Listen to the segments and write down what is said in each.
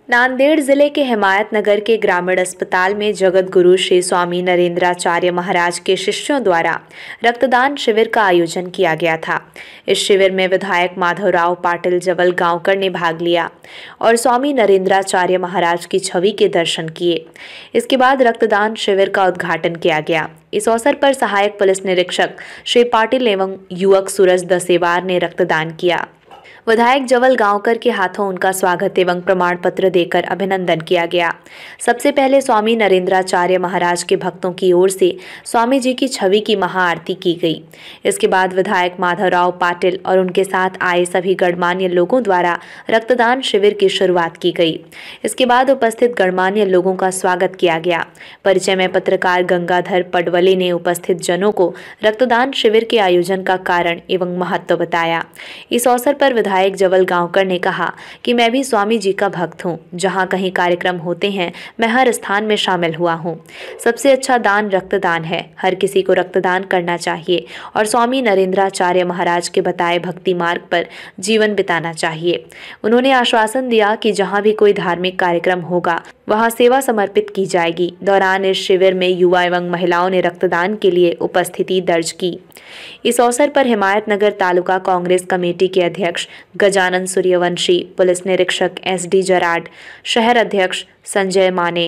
नांदेड़ जिले के हिमायतनगर के ग्रामीण अस्पताल में जगत गुरु श्री स्वामी नरेंद्राचार्य महाराज के शिष्यों द्वारा रक्तदान शिविर का आयोजन किया गया था। इस शिविर में विधायक माधवराव पाटिल जवल गांवकर ने भाग लिया और स्वामी नरेंद्राचार्य महाराज की छवि के दर्शन किए। इसके बाद रक्तदान शिविर का उद्घाटन किया गया। इस अवसर पर सहायक पुलिस निरीक्षक श्री पाटिल एवं युवक सूरज दसेवार ने रक्तदान किया। विधायक जवल गांवकर के हाथों उनका स्वागत एवं प्रमाण पत्र देकर अभिनंदन किया गया। सबसे पहले स्वामी नरेंद्राचार्य महाराज के भक्तों की ओर से स्वामी जी की छवि की महाआरती की गई। इसके बाद विधायक माधवराव पाटिल और उनके साथ आए सभी गणमान्य लोगों द्वारा रक्तदान शिविर की शुरुआत की गई। इसके बाद उपस्थित गणमान्य लोगों का स्वागत किया गया। परिचय में पत्रकार गंगाधर पडवले ने उपस्थित जनों को रक्तदान शिविर के आयोजन का कारण एवं महत्व बताया। इस अवसर पर विधायक जवल गांवकर ने कहा कि मैं भी स्वामी जी का भक्त हूं। जहां कहीं कार्यक्रम होते हैं मैं हर स्थान में शामिल हुआ हूं। सबसे अच्छा दान रक्तदान है। हर किसी को रक्तदान करना चाहिए और स्वामी नरेंद्राचार्य महाराज के बताए भक्ति मार्ग पर जीवन बिताना चाहिए। उन्होंने आश्वासन दिया कि जहां भी कोई धार्मिक कार्यक्रम होगा वहां सेवा समर्पित की जाएगी। दौरान इस शिविर में युवा एवं महिलाओं ने रक्तदान के लिए उपस्थिति दर्ज की। इस अवसर पर हिमायतनगर तालुका कांग्रेस कमेटी के अध्यक्ष गजानन सूर्यवंशी, पुलिस निरीक्षक SD जराड, शहर अध्यक्ष संजय माने,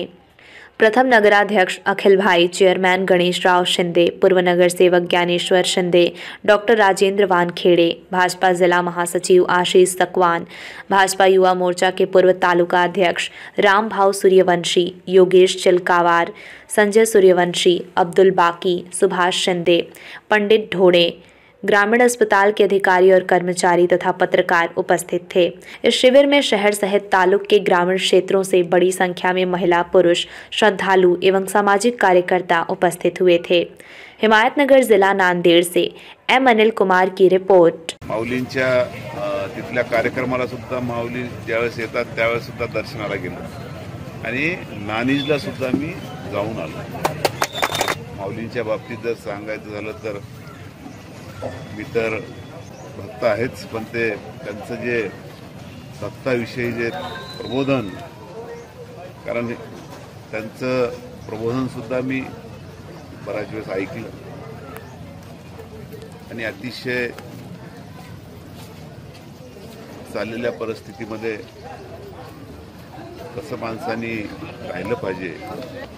प्रथम नगराध्यक्ष अखिल भाई, चेयरमैन गणेश राव शिंदे, पूर्व नगर सेवक ज्ञानेश्वर शिंदे, डॉक्टर राजेंद्र वानखेड़े, भाजपा जिला महासचिव आशीष सकवान, भाजपा युवा मोर्चा के पूर्व तालुका अध्यक्ष राम भाव सूर्यवंशी, योगेश चिलकावार, संजय सूर्यवंशी, अब्दुल बाकी, सुभाष शिंदे, पंडित ढोड़े, ग्रामीण अस्पताल के अधिकारी और कर्मचारी तथा पत्रकार उपस्थित थे। इस शिविर में शहर सहित तालुक के ग्रामीण क्षेत्रों से बड़ी संख्या में महिला, पुरुष, श्रद्धालु एवं सामाजिक कार्यकर्ता उपस्थित हुए थे। हिमायतनगर जिला नांदेड़ से M अनिल कुमार की रिपोर्ट। माऊलींच्या तिथल्या कार्यक्रमाला सुद्धा माऊली ज्यावेळेस येतात त्यावेळेस सुद्धा दर्शनाला गेलो आणि नानीजला सुद्धा मी जाऊन आलो। माऊलींच्या बाबतीत जर सांगायचं झालं तर मी तर भक्त आहेच, पण ते त्यांचं जे भक्ताविषयी जे प्रबोधन, कारण त्यांचं प्रबोधन सुद्धा मी बऱ्याच वेळेस ऐकलं आणि अतिशय चाललेल्या परिस्थितीमध्ये कसं माणसांनी राहिलं पाहिजे,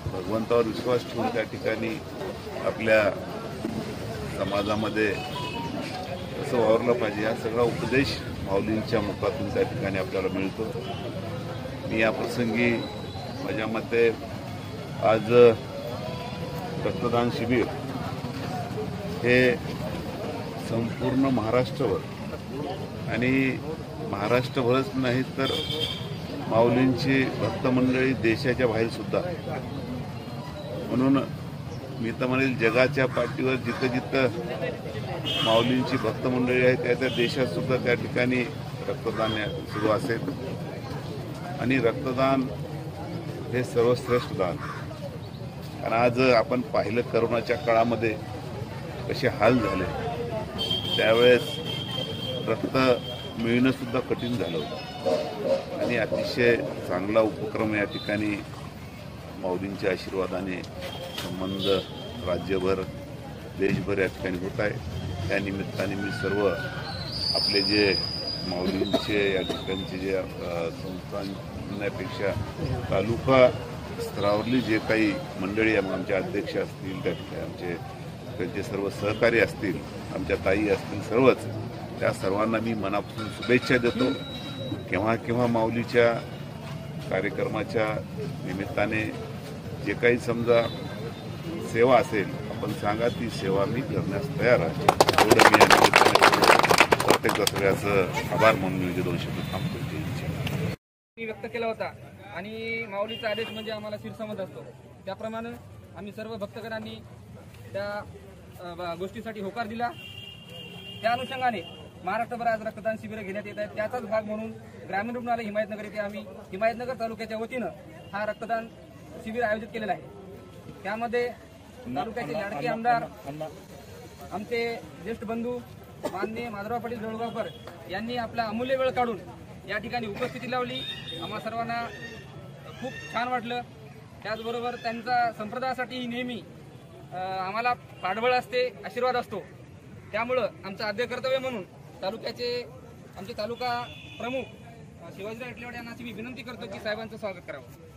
भगवंतावर विश्वास ठेवून त्या ठिकाणी आपल्या समाजामध्ये कसं वावरलं पाहिजे हा सगळा उपदेश माऊलींच्या मुखातून त्या ठिकाणी आपल्याला मिळतो। मी या प्रसंगी माझ्या मते आज रक्तदान शिबिर हे संपूर्ण महाराष्ट्रभर आणि महाराष्ट्रभरच नाही तर माऊलींची भक्तमंडळी देशाच्या बाहेर सुद्धा, म्हणून मी तर म्हणेल जगाच्या पाठीवर जिथं जिथं माऊलींची भक्तमंडळी आहे त्या त्या देशात सुद्धा त्या ठिकाणी रक्तदान सुरू असेल आणि रक्तदान हे सर्वश्रेष्ठ दान। कारण आज आपण पाहिलं करोनाच्या काळामध्ये कसे हाल झाले, त्यावेळेस रक्त मिळणं सुद्धा कठीण झालं होतं आणि अतिशय चांगला उपक्रम या ठिकाणी माऊलींच्या आशीर्वादाने संबंध राज्यभर देशभर या ठिकाणी होत आहे। त्या निमित्ताने मी सर्व आपले जे माऊलींचे या ठिकाणचे जे संस्थांपेक्षा तालुका स्तरावरली जे काही मंडळी आमचे अध्यक्ष असतील, त्या ठिकाणी त्यांचे सर्व सहकारी असतील, आमच्या ताई असतील, सर्वच त्या सर्वांना मी मनापासून शुभेच्छा देतो। केव्हा केव्हा माऊलीच्या कार्यक्रमाच्या निमित्ताने जे काही समजा सेवा असेल आपण सांगा, ती सेवा मी करण्यास तयार आहे। एवढं मी या निमित्ताने प्रत्येक दसऱ्याचं आभार म्हणून मी 2 शब्द थांबतो व्यक्त केला होता आणि माऊलीचा आदेश म्हणजे आम्हाला शिरसमज असतो, त्याप्रमाणे आम्ही सर्व भक्तगणांनी त्या गोष्टीसाठी होकार दिला। त्या अनुषंगाने महाराष्ट्रभर आज रक्तदान शिबिरं घेण्यात येत आहेत। त्याचाच भाग म्हणून ग्रामीण रुग्णालय हिमायतनगर येथे आम्ही हिमायतनगर तालुक्याच्या वतीनं हा रक्तदान शिबिर आयोजित केलेला आहे। त्यामध्ये तालुक्याचे लाडके आमदार आमचे ज्येष्ठ बंधू माननीय माधवराव पाटील जवळगावकर यांनी आपला अमूल्य वेळ काढून या ठिकाणी उपस्थिती लावली। आम्हा सर्वांना खूप छान वाटलं। त्याचबरोबर त्यांचा संप्रदायासाठी नेहमी आम्हाला पाठबळ असते, आशीर्वाद असतो। त्यामुळं आमचं आद्य कर्तव्य म्हणून आमचे तालुका प्रमुख शिवाजीराव इटलेवाड यांना अशी विनंती करतो की साहेबांचं स्वागत करावं।